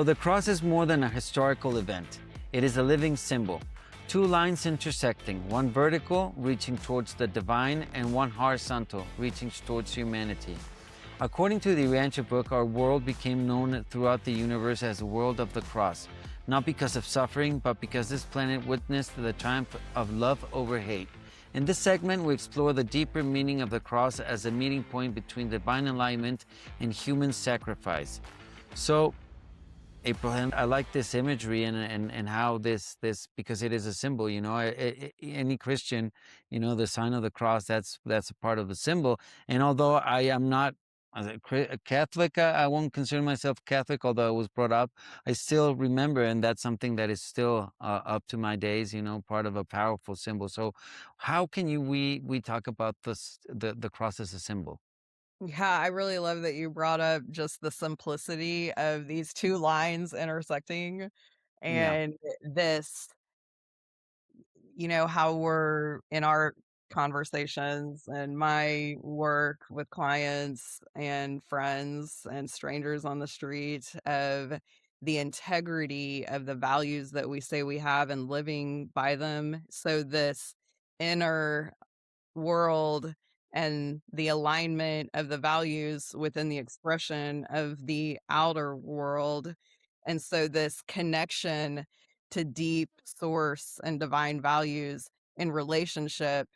So the cross is more than a historical event. It is a living symbol. Two lines intersecting, one vertical, reaching towards the divine, and one horizontal, reaching towards humanity. According to the Urantia book, our world became known throughout the universe as the world of the cross, not because of suffering, but because this planet witnessed the triumph of love over hate. In this segment, we explore the deeper meaning of the cross as a meeting point between divine alignment and human sacrifice. So, April, and I like this imagery and how this because it is a symbol, you know, any Christian, you know, the sign of the cross, that's a part of the symbol. And although I am not a Catholic, I won't consider myself Catholic, although I was brought up, I still remember, and that's something that is still up to my days, you know, part of a powerful symbol. So how can we talk about the cross as a symbol? Yeah, I really love that you brought up just the simplicity of these 2 lines intersecting Yeah. and this, how we're in our conversations and my work with clients and friends and strangers on the street of the integrity of the values that we say we have and living by them. So this inner world and the alignment of the values within the expression of the outer world. And so, this connection to deep source and divine values in relationship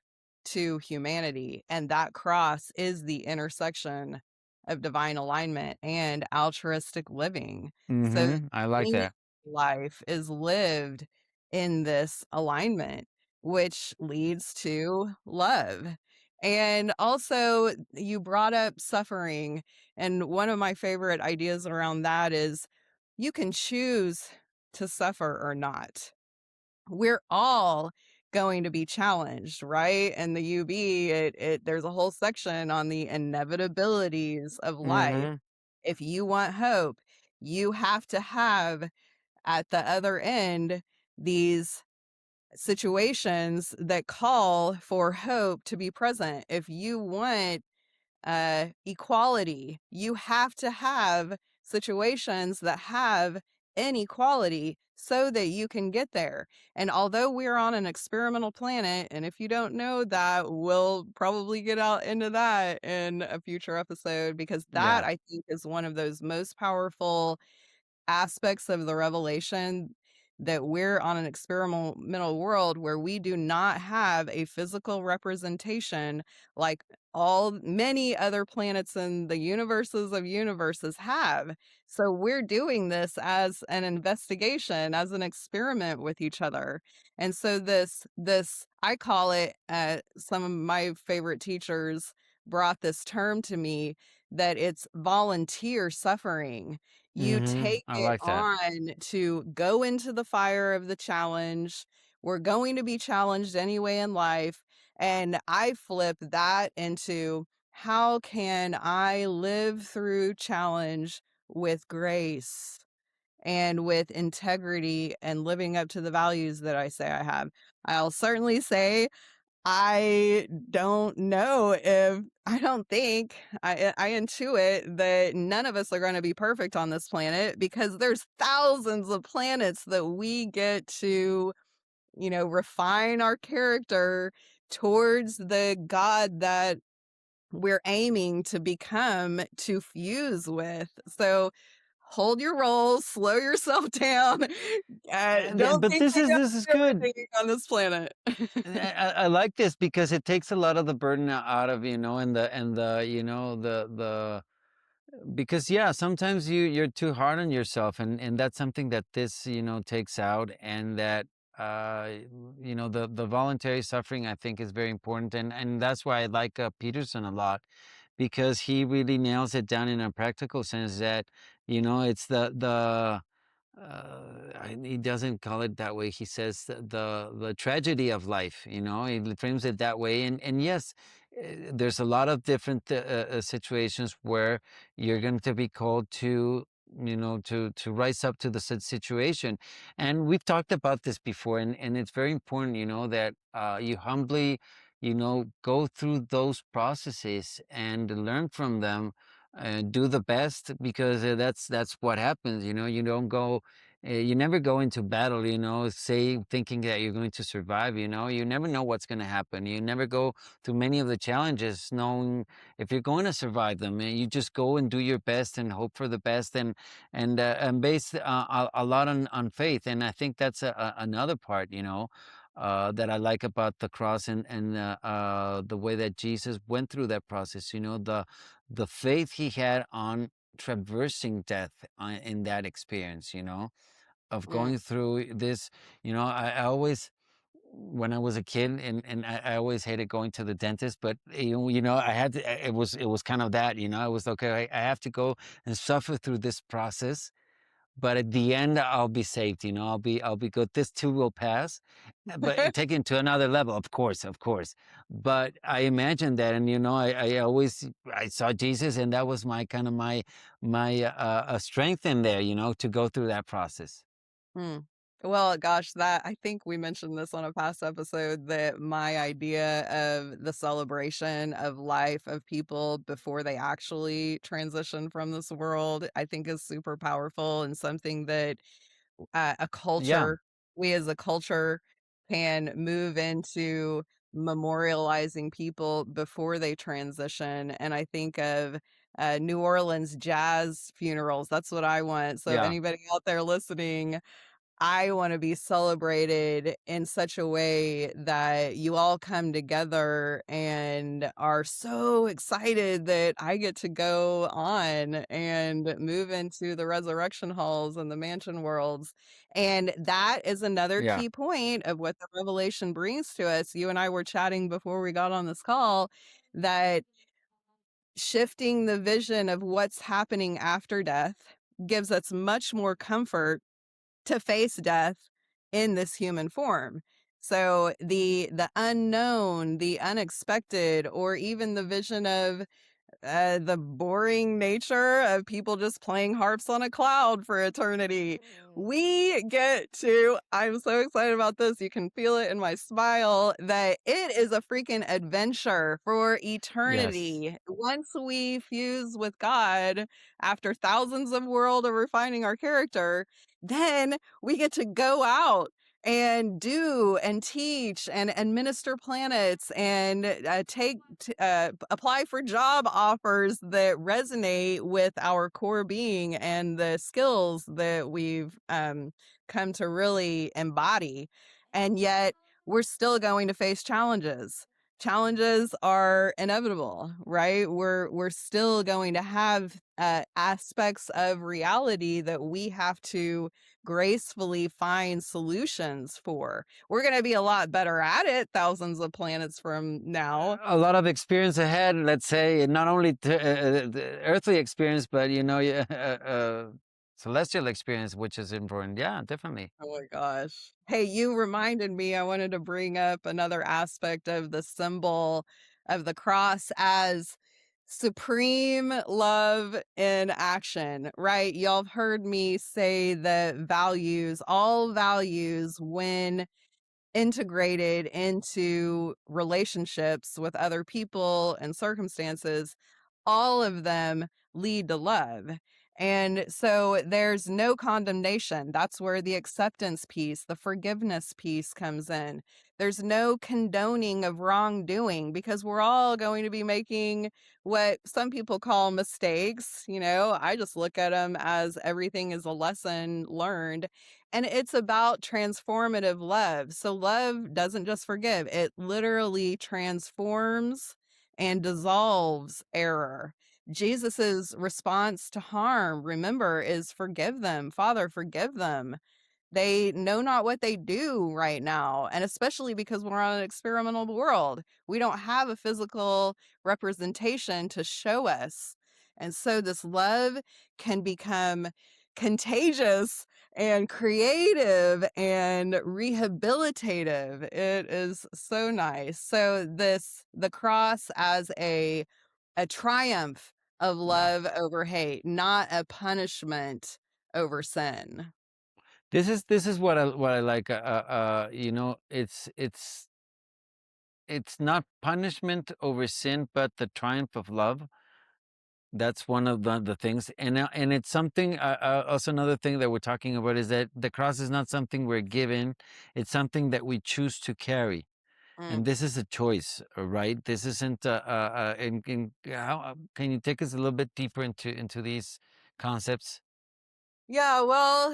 to humanity. And that cross is the intersection of divine alignment and altruistic living. So, I like any that. life is lived in this alignment, which leads to love. And also, you brought up suffering. And one of my favorite ideas around that is you can choose to suffer or not. We're all going to be challenged, right? And the UB, there's a whole section on the inevitabilities of life. hmm If you want hope, you have to have at the other end these situations that call for hope to be present. If you want equality, you have to have situations that have inequality so that you can get there. And although we're on an experimental planet, and if you don't know that, we'll probably get out into that in a future episode because that Yeah. I think is one of those most powerful aspects of the revelation that we're on an experimental world where we do not have a physical representation like all many other planets in the universes of universes have. So we're doing this as an investigation, as an experiment with each other. And so this I call it some of my favorite teachers brought this term to me that it's volunteer suffering. You take I it like that. on to go into the fire of the challenge. We're going to be challenged anyway in life. And I flip that into how can I live through challenge with grace and with integrity and living up to the values that I say I have. I'll certainly say I don't know if I don't think I intuit that none of us are gonna be perfect on this planet because there's thousands of planets that we get to, refine our character towards the God that we're aiming to become to fuse with. So hold your roll, slow yourself down. Don't But think you know this is good. everything on this planet. I like this because it takes a lot of the burden out of, you know, and the you know the because yeah, sometimes you're too hard on yourself, and that's something that this, you know, takes out. And that uh you know, the voluntary suffering, I think, is very important. And that's why I like Peterson a lot, because he really nails it down in a practical sense that, you know, it's he doesn't call it that way. He says the tragedy of life. You know, he frames it that way. And yes, there's a lot of different situations where you're going to be called to, you know, to rise up to the situation. And we've talked about this before, and it's very important, you know, that you humbly, you know, go through those processes and learn from them, do the best, because that's what happens. You don't go, you never go into battle, say thinking that you're going to survive. You never know what's going to happen. You never go through many of the challenges knowing if you're going to survive them. And you just go and do your best and hope for the best, and base a lot on faith. And I think that's another part, that I like about the cross, and the way that Jesus went through that process. The faith he had on traversing death, in that experience, of Mm. going through this. I always, when I was a kid, and I always hated going to the dentist, but I had to, it was kind of that, I was okay, I have to go and suffer through this process, but at the end I'll be saved. I'll be good. This too will pass. But take it to another level, of course. But I imagine that, and I always, I saw Jesus, and that was my kind of my strength in there, to go through that process. Hmm. Well, gosh, that I think we mentioned this on a past episode that my idea of the celebration of life of people before they actually transition from this world, I think is super powerful and something that a Yeah, culture, we as a culture can move into memorializing people before they transition. And I think of New Orleans jazz funerals. That's what I want. So, yeah, anybody out there listening, I want to be celebrated in such a way that you all come together and are so excited that I get to go on and move into the resurrection halls and the mansion worlds. And that is another yeah. key point of what the revelation brings to us. You and I were chatting before we got on this call that shifting the vision of what's happening after death gives us much more comfort to face death in this human form. So the unknown, the unexpected, or even the vision of the boring nature of people just playing harps on a cloud for eternity. We get to, I'm so excited about this. You can feel it in my smile that it is a freaking adventure for Yes. eternity. Once we fuse with God after thousands of world of refining our character, then we get to go out and do and teach and minister planets and apply for job offers that resonate with our core being and the skills that we've come to really embody. And yet we're still going to face challenges. Challenges are inevitable, right? We're still going to have aspects of reality that we have to gracefully find solutions for. We're going to be a lot better at it thousands of planets from now. A lot of experience ahead, let's say, not only the earthly experience, but yeah, celestial experience, which is important. Yeah, definitely. Oh my gosh. Hey, you reminded me, I wanted to bring up another aspect of the symbol of the cross as supreme love in action, right? Y'all have heard me say that values, all values, when integrated into relationships with other people and circumstances, all of them lead to love. And so there's no condemnation. That's where the acceptance piece, the forgiveness piece comes in. There's no condoning of wrongdoing because we're all going to be making what some people call mistakes. I just look at them as everything is a lesson learned. And it's about transformative love. So love doesn't just forgive, it literally transforms and dissolves error. Jesus's response to harm, remember, is forgive them. Father, forgive them. They know not what they do right now. And especially because we're on an experimental world, we don't have a physical representation to show us. And so this love can become contagious and creative and rehabilitative. It is so nice. So the cross as a triumph of Yeah. love over hate, not a punishment over sin. This is what I like. It's not punishment over sin, but the triumph of love. That's one of the things, and it's something. Also, another thing that we're talking about is that the cross is not something we're given; it's something that we choose to carry, and Mm. this is a choice, right? This isn't. How can you take us a little bit deeper into these concepts? Yeah, well,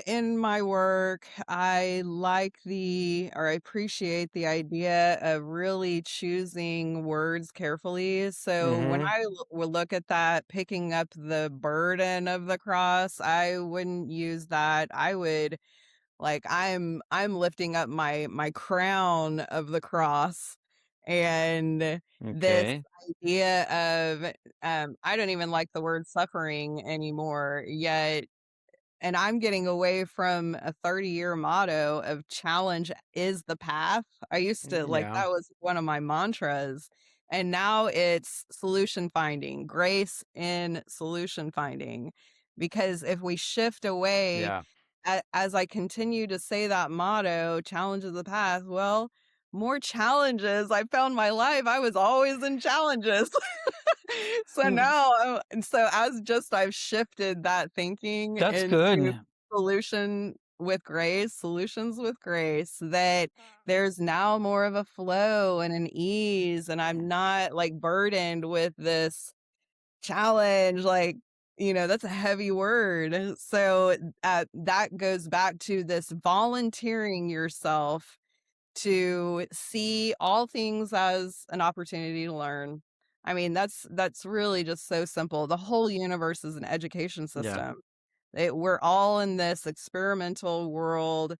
in my work, I like or I appreciate the idea of really choosing words carefully. So when Mm-hmm. will look at that, picking up the burden of the cross, I wouldn't use that. I would like I'm lifting up my crown of the cross, and this Okay. idea of I don't even like the word suffering anymore yet, and I'm getting away from a 30-year motto of challenge is the path. I used to like Yeah. that was one of my mantras. And now it's solution finding, grace in solution finding. Because if we shift away, Yeah. as I continue to say that motto, challenge is the path, well, more challenges. I found my life. I was always in challenges. So Mm, now, and so as just I've shifted that thinking that's into good. solutions with grace, that there's now more of a flow and an ease, and I'm not like burdened with this challenge. Like, that's a heavy word. So that goes back to this volunteering yourself to see all things as an opportunity to learn. I mean, that's really just so simple. The whole universe is an education Yeah. system. We're all in this experimental world,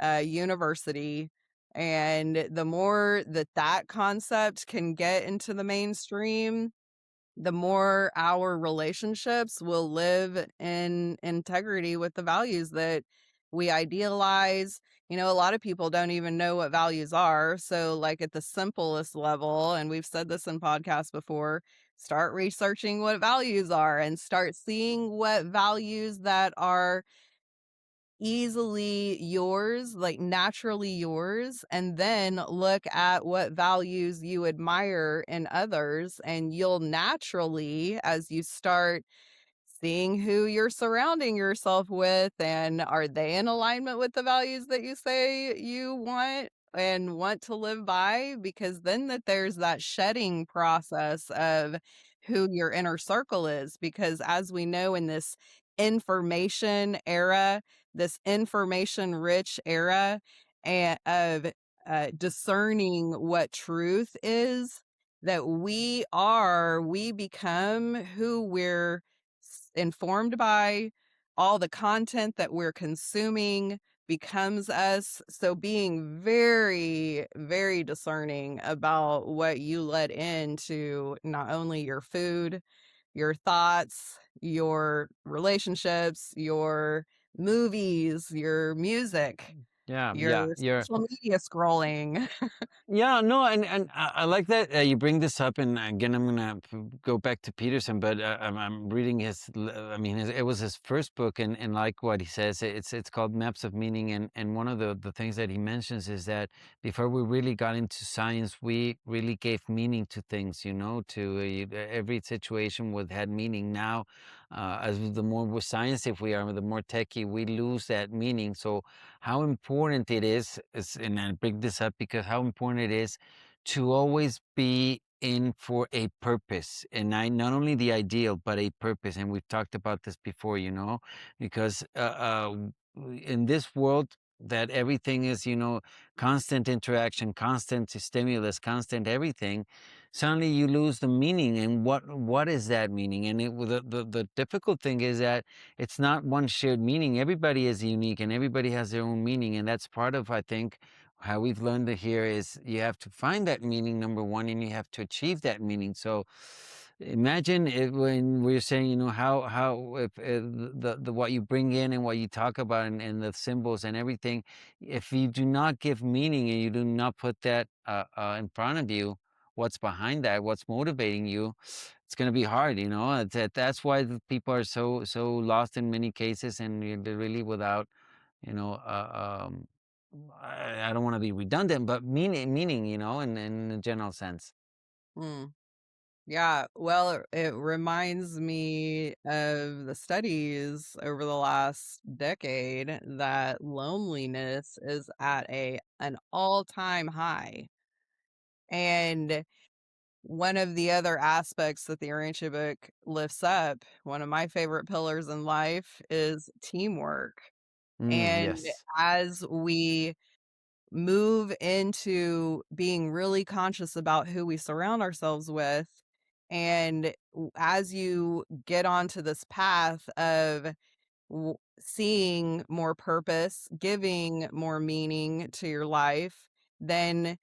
university, and the more that that concept can get into the mainstream, the more our relationships will live in integrity with the values that we idealize. A lot of people don't even know what values are. So, like at the simplest level, and we've said this in podcasts before, start researching what values are and start seeing what values that are easily yours, like naturally yours, and then look at what values you admire in others. And you'll naturally, as you start seeing who you're surrounding yourself with, and are they in alignment with the values that you say you want and want to live by, because then there's that shedding process of who your inner circle is. Because as we know, in this information era, this information rich era, and of discerning what truth is, that we become who we're informed by. All the content that we're consuming becomes us. So being very, very discerning about what you let into not only your food, your thoughts, your relationships, your movies, your music, Yeah. Yeah. your You're social media scrolling. Yeah, no, and I like that you bring this up, and again, I'm gonna go back to Peterson, but I'm reading I mean, it was his first book, and like what he says, it's called Maps of Meaning, and one of the things that he mentions is that before we really got into science, we really gave meaning to things, to every situation with had meaning. Now, as the more with science, if we are, the more techie, we lose that meaning. So how important it is, and I bring this up because how important it is to always be in for a purpose, and I not only the ideal but a purpose. And we've talked about this before, because in this world that everything is, constant interaction, constant stimulus, constant everything, suddenly you lose the meaning. And what is that meaning? And the difficult thing is that it's not one shared meaning. Everybody is unique and everybody has their own meaning. And that's part of, I think, how we've learned it here is you have to find that meaning, number one, and you have to achieve that meaning. So imagine when we're saying, how if the what you bring in and what you talk about, and the symbols and everything, if you do not give meaning and you do not put that in front of you, what's behind that, what's motivating you, it's going to be hard. That's why the people are so lost in many cases, and they're really without, you know I don't want to be redundant, but meaning, in a general sense. Mm. Yeah, well, it reminds me of the studies over the last decade that loneliness is at an all-time high. And one of the other aspects that the Urantia book lifts up, one of my favorite pillars in life, is teamwork. And Yes. as we move into being really conscious about who we surround ourselves with, and as you get onto this path of seeing more purpose, giving more meaning to your life, then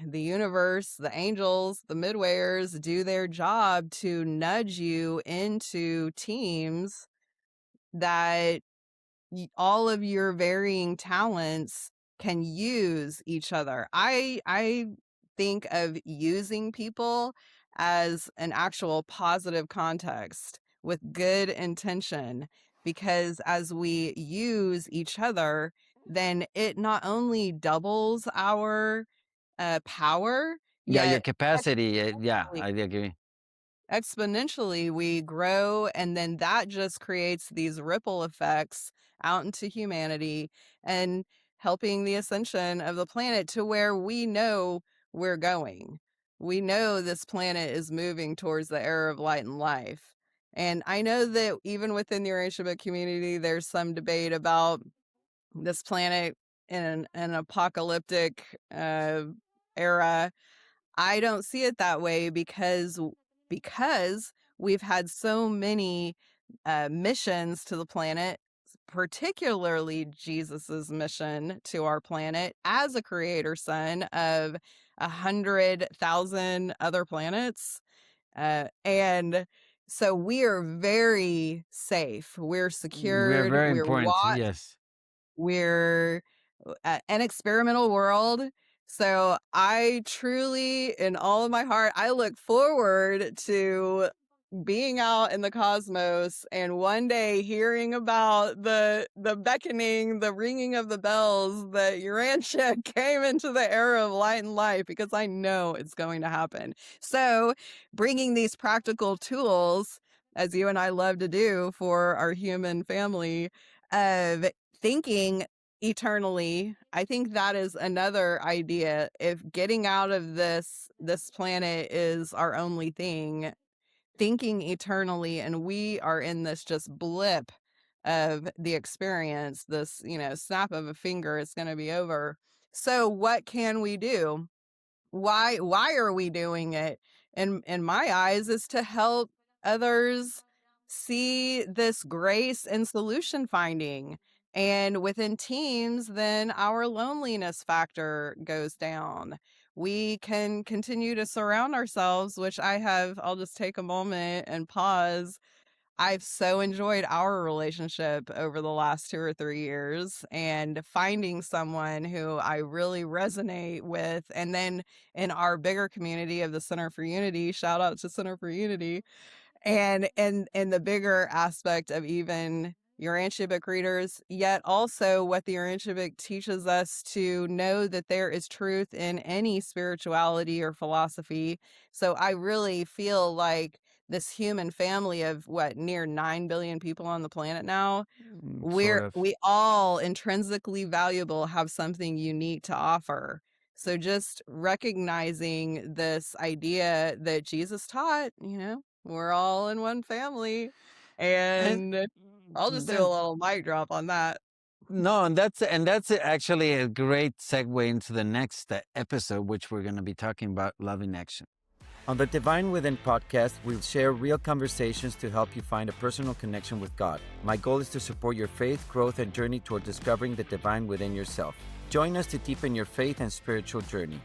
the universe, the angels, the midwayers do their job to nudge you into teams that all of your varying talents can use each other. I think of using people as an actual positive context with good intention, because as we use each other, then it not only doubles our power, Yeah, your yet capacity. Yeah, exponentially I agree. exponentially we grow, and then that just creates these ripple effects out into humanity and helping the ascension of the planet to where we know we're going. We know this planet is moving towards the era of light and life. And I know that even within the Urantia community, there's some debate about this planet in an apocalyptic era. I don't see it that way because we've had so many missions to the planet, particularly Jesus's mission to our planet as a creator son of 100,000 other planets. And so we are very safe. We're We're secured. very We're important. watched. Yes. We're an experimental world. So I truly, in all of my heart, I look forward to being out in the cosmos and one day hearing about the beckoning, the ringing of the bells that Urantia came into the era of light and life, because I know it's going to happen. So bringing these practical tools, as you and I love to do for our human family, of thinking eternally, I think that is another idea. If getting out of this planet is our only thing, thinking eternally, and we are in this just blip of the experience, this, snap of a finger, it's going to be over. So what can we do? Why are we doing it? In my eyes, is to help others see this grace and solution finding. And within teams, then our loneliness factor goes down. We can continue to surround ourselves, which I'll just take a moment and pause. I've so enjoyed our relationship over the last 2 or 3 years, and finding someone who I really resonate with. And then in our bigger community of the Center for Unity, shout out to Center for Unity, and the bigger aspect of even Urantia readers, yet also what the Urantia teaches us to know that there is truth in any spirituality or philosophy. So I really feel like this human family of near 9 billion people on the planet now, Sort of. we all intrinsically valuable, have something unique to offer. So just recognizing this idea that Jesus taught, we're all in one family. And And I'll just do a then little mic drop on that. no, and that's actually a great segue into the next episode, which we're going to be talking about love in action. On the Divine Within podcast, we'll share real conversations to help you find a personal connection with God. My goal is to support your faith, growth, and journey toward discovering the divine within yourself. Join us to deepen your faith and spiritual journey.